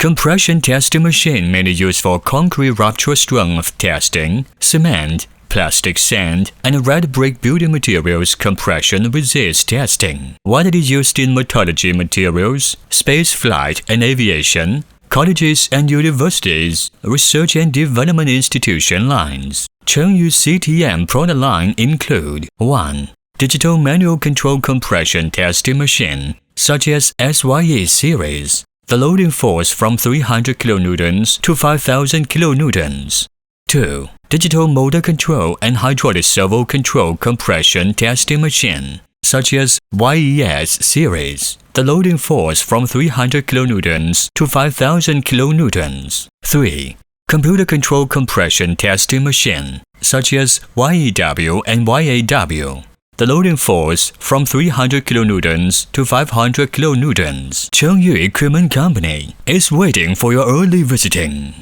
Compression testing machine mainly used for concrete rupture strength testing, cement, plastic sand, and red brick building materials compression resist testing. Widely used in metallurgy materials, space flight and aviation, colleges and universities, research and development institution lines. Chengyu CTM product line include 1. Digital manual control compression testing machine, such as SYE series. The loading force from 300 kN to 5,000 kN. 2. Digital motor control and hydraulic servo control compression testing machine, such as YES series. The loading force from 300 kN to 5,000 kN. 3. Computer control compression testing machine, such as YEW and YAW. The loading force from 300 kN to 500 kN. Chengyu Equipment Company is waiting for your early visiting.